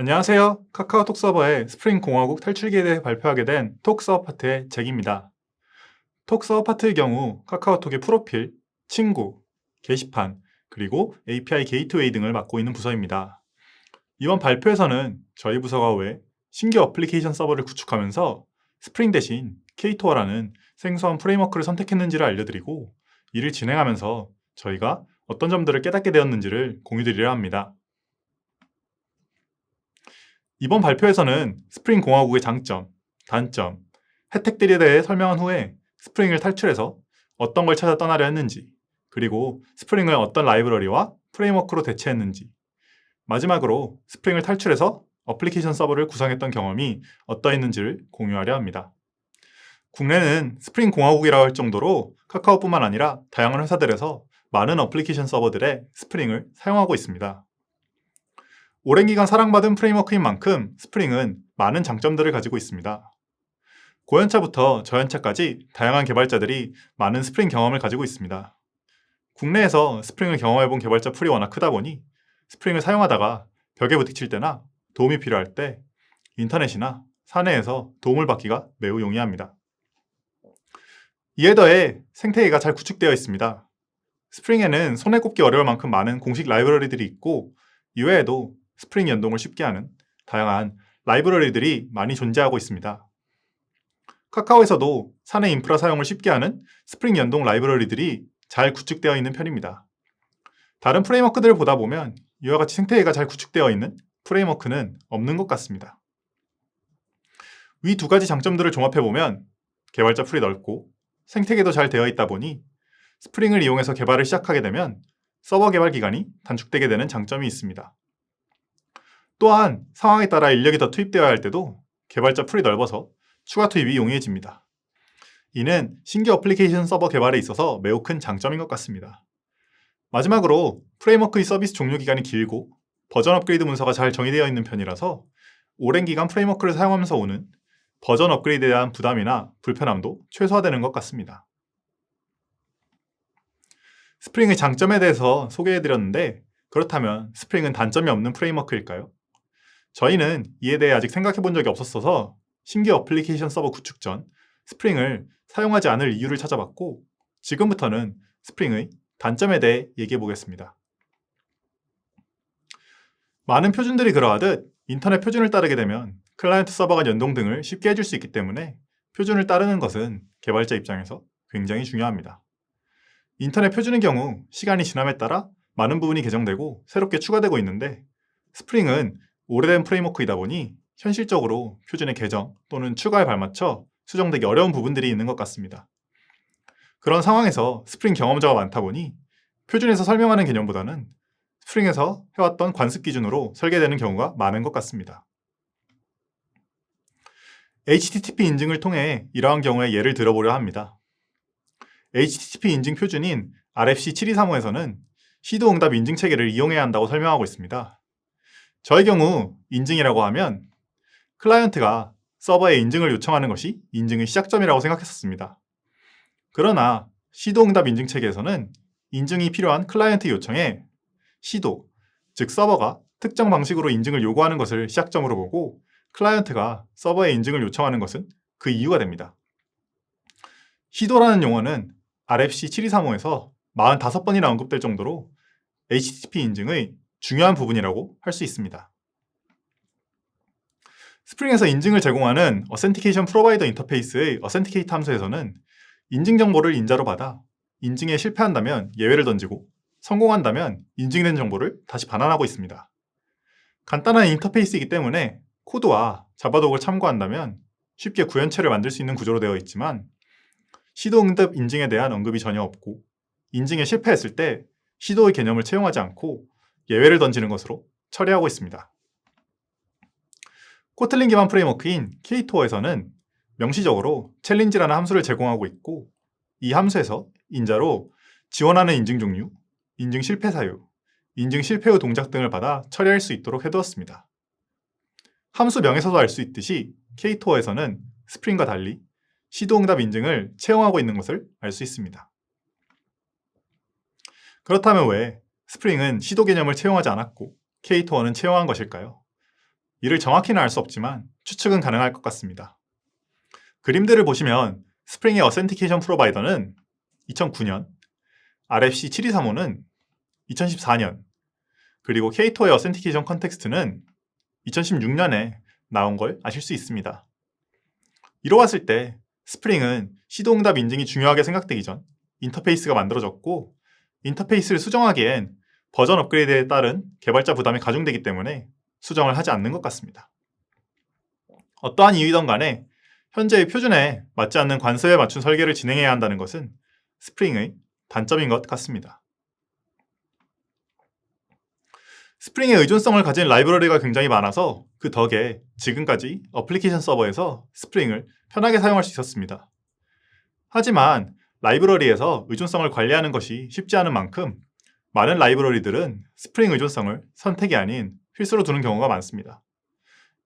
안녕하세요. 카카오톡 서버의 스프링 공화국 탈출기에 대해 발표하게 된 톡 서버 파트의 잭입니다. 톡 서버 파트의 경우 카카오톡의 프로필, 친구, 게시판, 그리고 API 게이트웨이 등을 맡고 있는 부서입니다. 이번 발표에서는 저희 부서가 왜 신규 어플리케이션 서버를 구축하면서 스프링 대신 K2어라는 생소한 프레임워크를 선택했는지를 알려드리고, 이를 진행하면서 저희가 어떤 점들을 깨닫게 되었는지를 공유드리려 합니다. 이번 발표에서는 스프링 공화국의 장점, 단점, 혜택들에 대해 설명한 후에 스프링을 탈출해서 어떤 걸 찾아 떠나려 했는지, 그리고 스프링을 어떤 라이브러리와 프레임워크로 대체했는지, 마지막으로 스프링을 탈출해서 어플리케이션 서버를 구성했던 경험이 어떠했는지를 공유하려 합니다. 국내는 스프링 공화국이라고 할 정도로 카카오뿐만 아니라 다양한 회사들에서 많은 어플리케이션 서버들의 스프링을 사용하고 있습니다. 오랜 기간 사랑받은 프레임워크인 만큼 스프링은 많은 장점들을 가지고 있습니다. 고연차부터 저연차까지 다양한 개발자들이 많은 스프링 경험을 가지고 있습니다. 국내에서 스프링을 경험해본 개발자 풀이 워낙 크다 보니 스프링을 사용하다가 벽에 부딪힐 때나 도움이 필요할 때 인터넷이나 사내에서 도움을 받기가 매우 용이합니다. 이에 더해 생태계가 잘 구축되어 있습니다. 스프링에는 손에 꼽기 어려울 만큼 많은 공식 라이브러리들이 있고, 이외에도 스프링 연동을 쉽게 하는 다양한 라이브러리들이 많이 존재하고 있습니다. 카카오에서도 사내 인프라 사용을 쉽게 하는 스프링 연동 라이브러리들이 잘 구축되어 있는 편입니다. 다른 프레임워크들을 보다 보면 이와 같이 생태계가 잘 구축되어 있는 프레임워크는 없는 것 같습니다. 위 두 가지 장점들을 종합해보면 개발자 풀이 넓고 생태계도 잘 되어 있다 보니 스프링을 이용해서 개발을 시작하게 되면 서버 개발 기간이 단축되게 되는 장점이 있습니다. 또한 상황에 따라 인력이 더 투입되어야 할 때도 개발자 풀이 넓어서 추가 투입이 용이해집니다. 이는 신규 어플리케이션 서버 개발에 있어서 매우 큰 장점인 것 같습니다. 마지막으로 프레임워크의 서비스 종료 기간이 길고 버전 업그레이드 문서가 잘 정의되어 있는 편이라서 오랜 기간 프레임워크를 사용하면서 오는 버전 업그레이드에 대한 부담이나 불편함도 최소화되는 것 같습니다. 스프링의 장점에 대해서 소개해드렸는데, 그렇다면 스프링은 단점이 없는 프레임워크일까요? 저희는 이에 대해 아직 생각해 본 적이 없었어서 신규 어플리케이션 서버 구축 전 스프링을 사용하지 않을 이유를 찾아봤고, 지금부터는 스프링의 단점에 대해 얘기해 보겠습니다. 많은 표준들이 그러하듯 인터넷 표준을 따르게 되면 클라이언트 서버 간 연동 등을 쉽게 해줄 수 있기 때문에 표준을 따르는 것은 개발자 입장에서 굉장히 중요합니다. 인터넷 표준의 경우 시간이 지남에 따라 많은 부분이 개정되고 새롭게 추가되고 있는데, 스프링은 오래된 프레임워크이다 보니 현실적으로 표준의 개정 또는 추가에 발맞춰 수정되기 어려운 부분들이 있는 것 같습니다. 그런 상황에서 스프링 경험자가 많다 보니 표준에서 설명하는 개념보다는 스프링에서 해왔던 관습 기준으로 설계되는 경우가 많은 것 같습니다. HTTP 인증을 통해 이러한 경우에 예를 들어보려 합니다. HTTP 인증 표준인 RFC 7235에서는 시도 응답 인증 체계를 이용해야 한다고 설명하고 있습니다. 저의 경우 인증이라고 하면 클라이언트가 서버에 인증을 요청하는 것이 인증의 시작점이라고 생각했었습니다. 그러나 시도 응답 인증 체계에서는 인증이 필요한 클라이언트 요청에 시도, 즉 서버가 특정 방식으로 인증을 요구하는 것을 시작점으로 보고, 클라이언트가 서버에 인증을 요청하는 것은 그 이유가 됩니다. 시도라는 용어는 RFC 7235에서 45번이나 언급될 정도로 HTTP 인증의 중요한 부분이라고 할 수 있습니다. 스프링에서 인증을 제공하는 어센티케이션 프로바이더 인터페이스의 어센티케이트 함수에서는 인증 정보를 인자로 받아 인증에 실패한다면 예외를 던지고 성공한다면 인증된 정보를 다시 반환하고 있습니다. 간단한 인터페이스이기 때문에 코드와 자바독을 참고한다면 쉽게 구현체를 만들 수 있는 구조로 되어 있지만, 시도 응답 인증에 대한 언급이 전혀 없고 인증에 실패했을 때 시도의 개념을 채용하지 않고 예외를 던지는 것으로 처리하고 있습니다. 코틀린 기반 프레임워크인 K2어에서는 명시적으로 챌린지라는 함수를 제공하고 있고, 이 함수에서 인자로 지원하는 인증 종류, 인증 실패 사유, 인증 실패 후 동작 등을 받아 처리할 수 있도록 해두었습니다. 함수명에서도 알 수 있듯이 K2어에서는 스프링과 달리 시도응답 인증을 채용하고 있는 것을 알 수 있습니다. 그렇다면 왜 스프링은 시도 개념을 채용하지 않았고 K2어는 채용한 것일까요? 이를 정확히는 알 수 없지만 추측은 가능할 것 같습니다. 그림들을 보시면 스프링의 어센티케이션 프로바이더는 2009년, RFC 7235는 2014년, 그리고 K2의 어센티케이션 컨텍스트는 2016년에 나온 걸 아실 수 있습니다. 이로 봤을 때 스프링은 시도응답 인증이 중요하게 생각되기 전 인터페이스가 만들어졌고, 인터페이스를 수정하기엔 버전 업그레이드에 따른 개발자 부담이 가중되기 때문에 수정을 하지 않는 것 같습니다. 어떠한 이유이든 간에 현재의 표준에 맞지 않는 관습에 맞춘 설계를 진행해야 한다는 것은 스프링의 단점인 것 같습니다. 스프링의 의존성을 가진 라이브러리가 굉장히 많아서 그 덕에 지금까지 어플리케이션 서버에서 스프링을 편하게 사용할 수 있었습니다. 하지만 라이브러리에서 의존성을 관리하는 것이 쉽지 않은 만큼 많은 라이브러리들은 스프링 의존성을 선택이 아닌 필수로 두는 경우가 많습니다.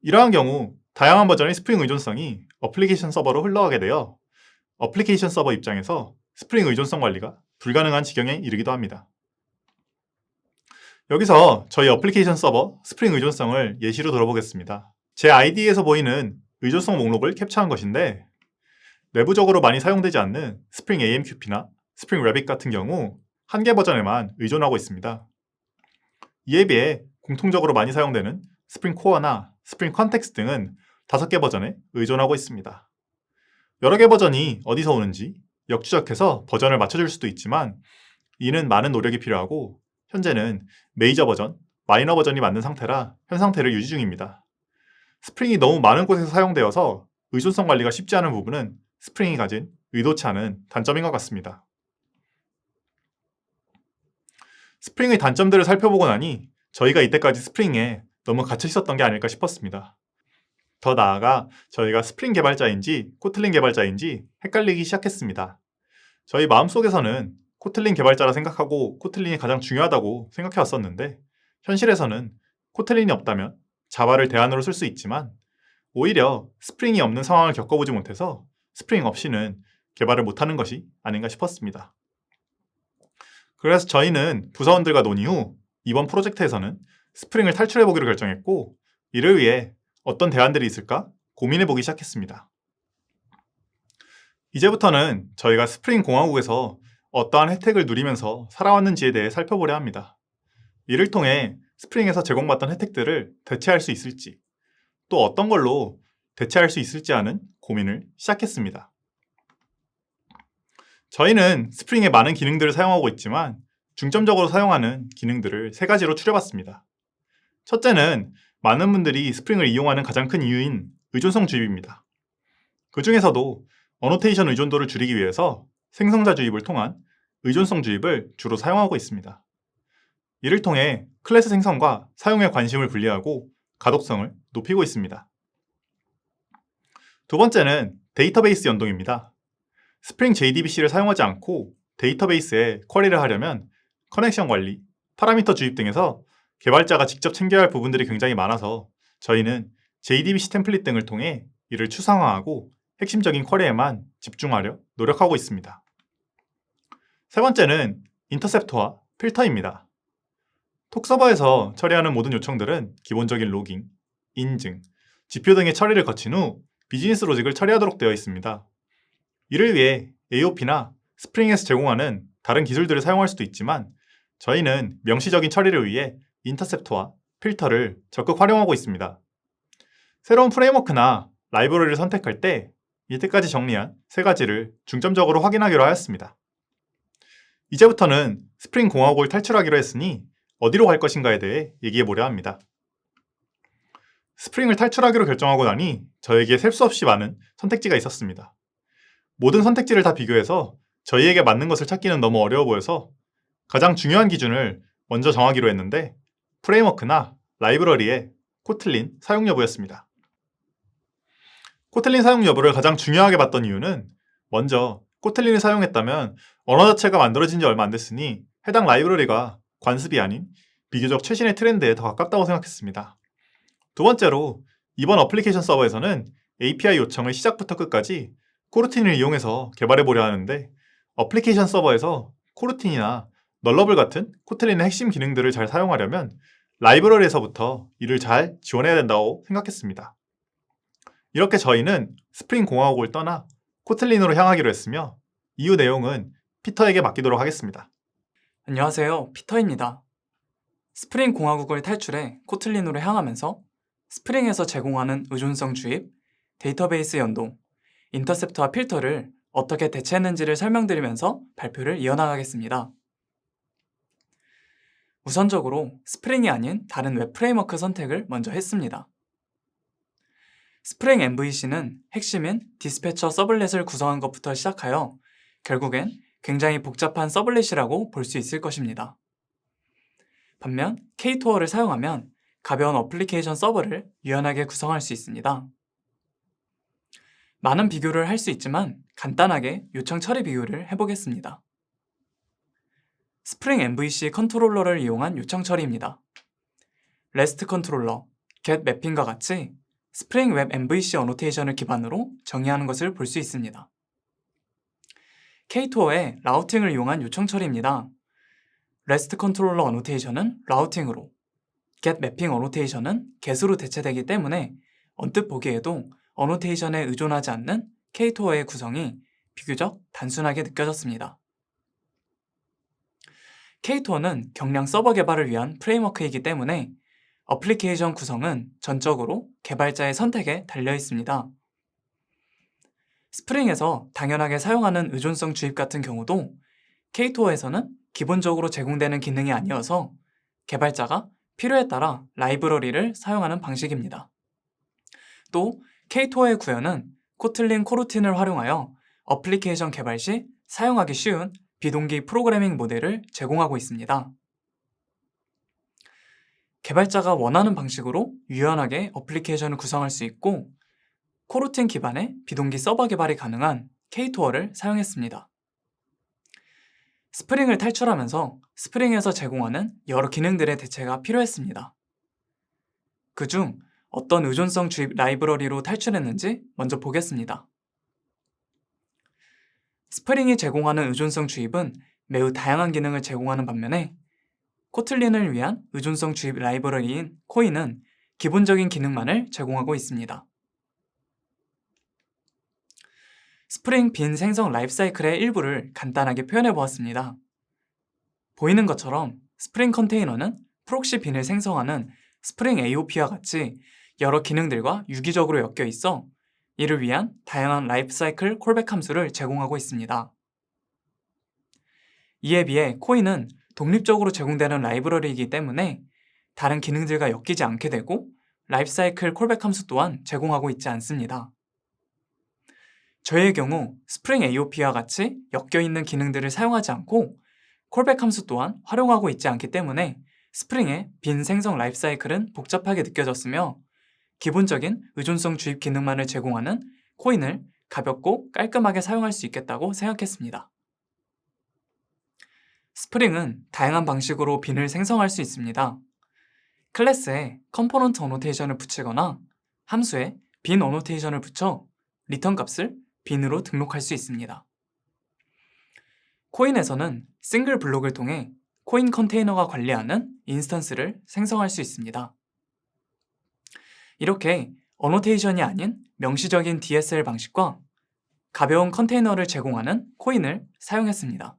이러한 경우 다양한 버전의 스프링 의존성이 어플리케이션 서버로 흘러가게 되어 어플리케이션 서버 입장에서 스프링 의존성 관리가 불가능한 지경에 이르기도 합니다. 여기서 저희 어플리케이션 서버 스프링 의존성을 예시로 들어보겠습니다. 제 IDE에서 보이는 의존성 목록을 캡처한 것인데, 내부적으로 많이 사용되지 않는 스프링 AMQP나 스프링 래빗 같은 경우 한 개 버전에만 의존하고 있습니다. 이에 비해 공통적으로 많이 사용되는 스프링 코어나 스프링 컨텍스트 등은 5개 버전에 의존하고 있습니다. 여러 개 버전이 어디서 오는지 역추적해서 버전을 맞춰줄 수도 있지만 이는 많은 노력이 필요하고 현재는 메이저 버전, 마이너 버전이 맞는 상태라 현 상태를 유지 중입니다. 스프링이 너무 많은 곳에서 사용되어서 의존성 관리가 쉽지 않은 부분은 스프링이 가진 의도치 않은 단점인 것 같습니다. 스프링의 단점들을 살펴보고 나니 저희가 이때까지 스프링에 너무 갇혀 있었던 게 아닐까 싶었습니다. 더 나아가 저희가 스프링 개발자인지 코틀린 개발자인지 헷갈리기 시작했습니다. 저희 마음속에서는 코틀린 개발자라 생각하고 코틀린이 가장 중요하다고 생각해 왔었는데, 현실에서는 코틀린이 없다면 자바를 대안으로 쓸 수 있지만 오히려 스프링이 없는 상황을 겪어보지 못해서 스프링 없이는 개발을 못하는 것이 아닌가 싶었습니다. 그래서 저희는 부서원들과 논의 후 이번 프로젝트에서는 스프링을 탈출해보기로 결정했고, 이를 위해 어떤 대안들이 있을까 고민해보기 시작했습니다. 이제부터는 저희가 스프링 공화국에서 어떠한 혜택을 누리면서 살아왔는지에 대해 살펴보려 합니다. 이를 통해 스프링에서 제공받던 혜택들을 대체할 수 있을지, 또 어떤 걸로 대체할 수 있을지 하는 고민을 시작했습니다. 저희는 스프링의 많은 기능들을 사용하고 있지만 중점적으로 사용하는 기능들을 3가지로 추려봤습니다. 첫째는 많은 분들이 스프링을 이용하는 가장 큰 이유인 의존성 주입입니다. 그 중에서도 어노테이션 의존도를 줄이기 위해서 생성자 주입을 통한 의존성 주입을 주로 사용하고 있습니다. 이를 통해 클래스 생성과 사용에 관심을 분리하고 가독성을 높이고 있습니다. 두 번째는 데이터베이스 연동입니다. 스프링 JDBC를 사용하지 않고 데이터베이스에 쿼리를 하려면 커넥션 관리, 파라미터 주입 등에서 개발자가 직접 챙겨야 할 부분들이 굉장히 많아서 저희는 JDBC 템플릿 등을 통해 이를 추상화하고 핵심적인 쿼리에만 집중하려 노력하고 있습니다. 세 번째는 인터셉터와 필터입니다. 톡서버에서 처리하는 모든 요청들은 기본적인 로깅, 인증, 지표 등의 처리를 거친 후 비즈니스 로직을 처리하도록 되어 있습니다. 이를 위해 AOP나 스프링에서 제공하는 다른 기술들을 사용할 수도 있지만 저희는 명시적인 처리를 위해 인터셉터와 필터를 적극 활용하고 있습니다. 새로운 프레임워크나 라이브러리를 선택할 때 이때까지 정리한 3가지를 중점적으로 확인하기로 하였습니다. 이제부터는 스프링 공화국을 탈출하기로 했으니 어디로 갈 것인가에 대해 얘기해보려 합니다. 스프링을 탈출하기로 결정하고 나니 저에게 셀 수 없이 많은 선택지가 있었습니다. 모든 선택지를 다 비교해서 저희에게 맞는 것을 찾기는 너무 어려워 보여서 가장 중요한 기준을 먼저 정하기로 했는데, 프레임워크나 라이브러리의 코틀린 사용 여부였습니다. 코틀린 사용 여부를 가장 중요하게 봤던 이유는 먼저 코틀린을 사용했다면 언어 자체가 만들어진 지 얼마 안 됐으니 해당 라이브러리가 관습이 아닌 비교적 최신의 트렌드에 더 가깝다고 생각했습니다. 두 번째로 이번 어플리케이션 서버에서는 API 요청을 시작부터 끝까지 코르틴을 이용해서 개발해보려 하는데, 어플리케이션 서버에서 코르틴이나 널러블 같은 코틀린의 핵심 기능들을 잘 사용하려면 라이브러리에서부터 이를 잘 지원해야 된다고 생각했습니다. 이렇게 저희는 스프링 공화국을 떠나 코틀린으로 향하기로 했으며 이후 내용은 피터에게 맡기도록 하겠습니다. 안녕하세요, 피터입니다. 스프링 공화국을 탈출해 코틀린으로 향하면서 스프링에서 제공하는 의존성 주입, 데이터베이스 연동, 인터셉터와 필터를 어떻게 대체했는지를 설명드리면서 발표를 이어나가겠습니다. 우선적으로 스프링이 아닌 다른 웹 프레임워크 선택을 먼저 했습니다. 스프링 MVC는 핵심인 디스패처 서블렛을 구성한 것부터 시작하여 결국엔 굉장히 복잡한 서블렛이라고 볼 수 있을 것입니다. 반면 K토어를 사용하면 가벼운 어플리케이션 서버를 유연하게 구성할 수 있습니다. 많은 비교를 할 수 있지만 간단하게 요청 처리 비교를 해보겠습니다. 스프링 MVC 컨트롤러를 이용한 요청 처리입니다. REST 컨트롤러, get mapping과 같이 스프링 웹 MVC 어노테이션을 기반으로 정의하는 것을 볼 수 있습니다. K토어의 라우팅을 이용한 요청 처리입니다. REST 컨트롤러 어노테이션은 라우팅으로, get mapping 어노테이션은 get으로 대체되기 때문에 언뜻 보기에도 어노테이션에 의존하지 않는 K토어의 구성이 비교적 단순하게 느껴졌습니다. K토어는 경량 서버 개발을 위한 프레임워크이기 때문에 어플리케이션 구성은 전적으로 개발자의 선택에 달려 있습니다. 스프링에서 당연하게 사용하는 의존성 주입 같은 경우도 K토어에서는 기본적으로 제공되는 기능이 아니어서 개발자가 필요에 따라 라이브러리를 사용하는 방식입니다. 또 K토어의 구현은 코틀린 코루틴을 활용하여 어플리케이션 개발 시 사용하기 쉬운 비동기 프로그래밍 모델을 제공하고 있습니다. 개발자가 원하는 방식으로 유연하게 어플리케이션을 구성할 수 있고 코루틴 기반의 비동기 서버 개발이 가능한 K토어를 사용했습니다. 스프링을 탈출하면서 스프링에서 제공하는 여러 기능들의 대체가 필요했습니다. 그중 어떤 의존성 주입 라이브러리로 탈출했는지 먼저 보겠습니다. 스프링이 제공하는 의존성 주입은 매우 다양한 기능을 제공하는 반면에 코틀린을 위한 의존성 주입 라이브러리인 코인은 기본적인 기능만을 제공하고 있습니다. 스프링 빈 생성 라이프사이클의 일부를 간단하게 표현해 보았습니다. 보이는 것처럼 스프링 컨테이너는 프록시 빈을 생성하는 스프링 AOP와 같이 여러 기능들과 유기적으로 엮여 있어 이를 위한 다양한 라이프사이클 콜백 함수를 제공하고 있습니다. 이에 비해 코인은 독립적으로 제공되는 라이브러리이기 때문에 다른 기능들과 엮이지 않게 되고 라이프사이클 콜백 함수 또한 제공하고 있지 않습니다. 저의 경우 스프링 AOP와 같이 엮여있는 기능들을 사용하지 않고 콜백 함수 또한 활용하고 있지 않기 때문에 스프링의 빈 생성 라이프사이클은 복잡하게 느껴졌으며 기본적인 의존성 주입 기능만을 제공하는 코인을 가볍고 깔끔하게 사용할 수 있겠다고 생각했습니다. 스프링은 다양한 방식으로 빈을 생성할 수 있습니다. 클래스에 컴포넌트 어노테이션을 붙이거나 함수에 빈 어노테이션을 붙여 리턴 값을 빈으로 등록할 수 있습니다. 코인에서는 싱글 블록을 통해 코인 컨테이너가 관리하는 인스턴스를 생성할 수 있습니다. 이렇게 어노테이션이 아닌 명시적인 DSL 방식과 가벼운 컨테이너를 제공하는 코인을 사용했습니다.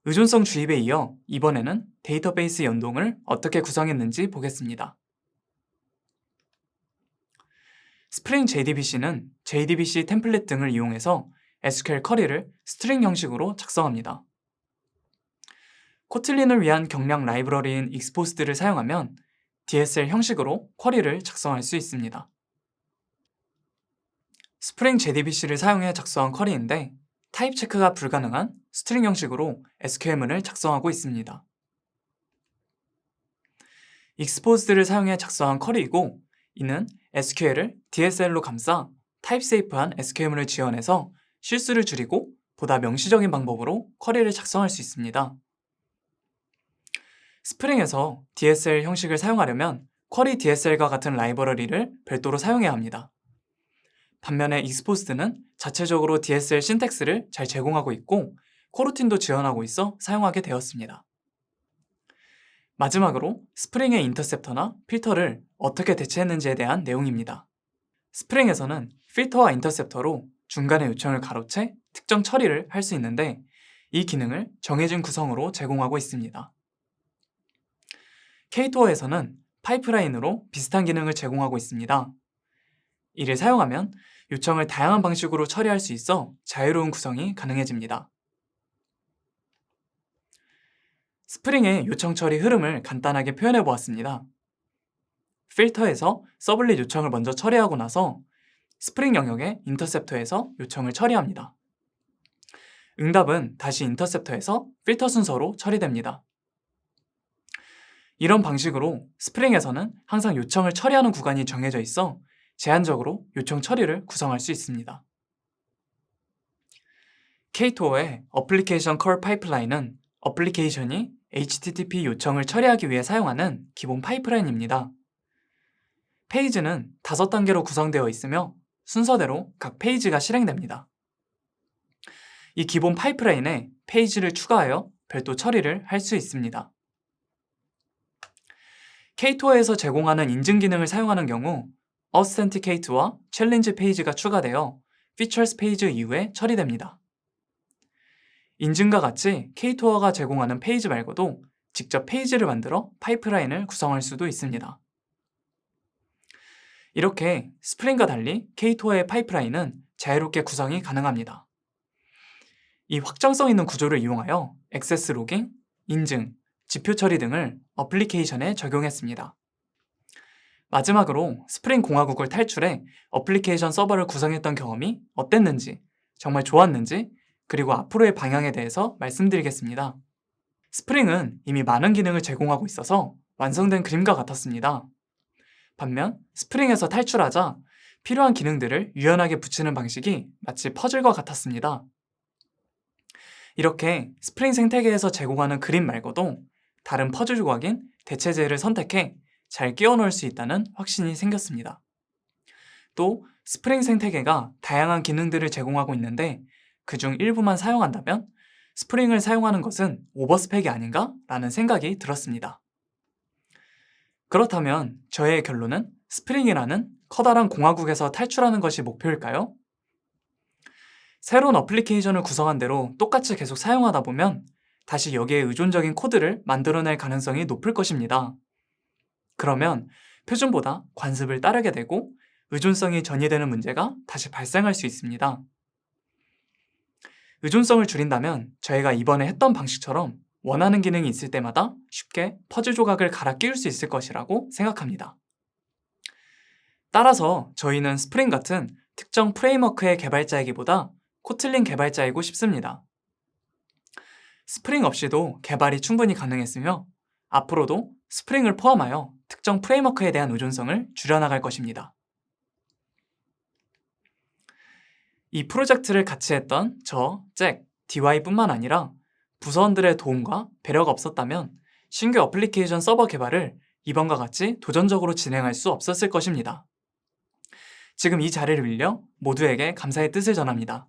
의존성 주입에 이어 이번에는 데이터베이스 연동을 어떻게 구성했는지 보겠습니다. 스프링 JDBC는 JDBC 템플릿 등을 이용해서 SQL 쿼리를 스트링 형식으로 작성합니다. 코틀린을 위한 경량 라이브러리인 익스포스드를 사용하면 DSL 형식으로 쿼리를 작성할 수 있습니다. 스프링 JDBC를 사용해 작성한 쿼리인데 타입 체크가 불가능한 스트링 형식으로 SQL문을 작성하고 있습니다. 익스포스드를 사용해 작성한 쿼리이고 이는 SQL을 DSL로 감싸 타입세이프한 SQL문을 지원해서 실수를 줄이고 보다 명시적인 방법으로 쿼리를 작성할 수 있습니다. 스프링에서 DSL 형식을 사용하려면 쿼리 DSL과 같은 라이브러리를 별도로 사용해야 합니다. 반면에 익스포스드는 자체적으로 DSL 신텍스를 잘 제공하고 있고 코루틴도 지원하고 있어 사용하게 되었습니다. 마지막으로 스프링의 인터셉터나 필터를 어떻게 대체했는지에 대한 내용입니다. 스프링에서는 필터와 인터셉터로 중간에 요청을 가로채 특정 처리를 할 수 있는데 이 기능을 정해진 구성으로 제공하고 있습니다. K토어에서는 파이프라인으로 비슷한 기능을 제공하고 있습니다. 이를 사용하면 요청을 다양한 방식으로 처리할 수 있어 자유로운 구성이 가능해집니다. 스프링의 요청 처리 흐름을 간단하게 표현해 보았습니다. 필터에서 서블릿 요청을 먼저 처리하고 나서 스프링 영역의 인터셉터에서 요청을 처리합니다. 응답은 다시 인터셉터에서 필터 순서로 처리됩니다. 이런 방식으로 스프링에서는 항상 요청을 처리하는 구간이 정해져 있어 제한적으로 요청 처리를 구성할 수 있습니다. K토어의 어플리케이션 콜 파이프라인은 어플리케이션이 HTTP 요청을 처리하기 위해 사용하는 기본 파이프라인입니다. 페이지는 5단계로 구성되어 있으며 순서대로 각 페이지가 실행됩니다. 이 기본 파이프라인에 페이지를 추가하여 별도 처리를 할 수 있습니다. K토어에서 제공하는 인증 기능을 사용하는 경우 Authenticate와 Challenge 페이지가 추가되어 Features 페이지 이후에 처리됩니다. 인증과 같이 K토어가 제공하는 페이지 말고도 직접 페이지를 만들어 파이프라인을 구성할 수도 있습니다. 이렇게 스프링과 달리 K토어의 파이프라인은 자유롭게 구성이 가능합니다. 이 확정성 있는 구조를 이용하여 액세스 로깅, 인증, 지표 처리 등을 어플리케이션에 적용했습니다. 마지막으로 스프링 공화국을 탈출해 어플리케이션 서버를 구성했던 경험이 어땠는지, 정말 좋았는지, 그리고 앞으로의 방향에 대해서 말씀드리겠습니다. 스프링은 이미 많은 기능을 제공하고 있어서 완성된 그림과 같았습니다. 반면 스프링에서 탈출하자 필요한 기능들을 유연하게 붙이는 방식이 마치 퍼즐과 같았습니다. 이렇게 스프링 생태계에서 제공하는 그림 말고도 다른 퍼즐 조각인 대체제를 선택해 잘 끼워 넣을 수 있다는 확신이 생겼습니다. 또 스프링 생태계가 다양한 기능들을 제공하고 있는데 그중 일부만 사용한다면 스프링을 사용하는 것은 오버스펙이 아닌가? 라는 생각이 들었습니다. 그렇다면 저의 결론은 스프링이라는 커다란 공화국에서 탈출하는 것이 목표일까요? 새로운 어플리케이션을 구성한 대로 똑같이 계속 사용하다 보면 다시 여기에 의존적인 코드를 만들어낼 가능성이 높을 것입니다. 그러면 표준보다 관습을 따르게 되고 의존성이 전이되는 문제가 다시 발생할 수 있습니다. 의존성을 줄인다면 저희가 이번에 했던 방식처럼 원하는 기능이 있을 때마다 쉽게 퍼즐 조각을 갈아 끼울 수 있을 것이라고 생각합니다. 따라서 저희는 스프링 같은 특정 프레임워크의 개발자이기보다 코틀린 개발자이고 싶습니다. 스프링 없이도 개발이 충분히 가능했으며 앞으로도 스프링을 포함하여 특정 프레임워크에 대한 의존성을 줄여나갈 것입니다. 이 프로젝트를 같이 했던 저, 잭, DY뿐만 아니라 부서원들의 도움과 배려가 없었다면 신규 어플리케이션 서버 개발을 이번과 같이 도전적으로 진행할 수 없었을 것입니다. 지금 이 자리를 빌려 모두에게 감사의 뜻을 전합니다.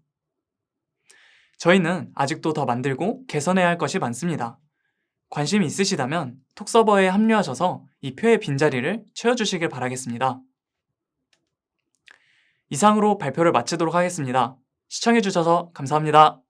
저희는 아직도 더 만들고 개선해야 할 것이 많습니다. 관심이 있으시다면 톡서버에 합류하셔서 이 표의 빈자리를 채워주시길 바라겠습니다. 이상으로 발표를 마치도록 하겠습니다. 시청해주셔서 감사합니다.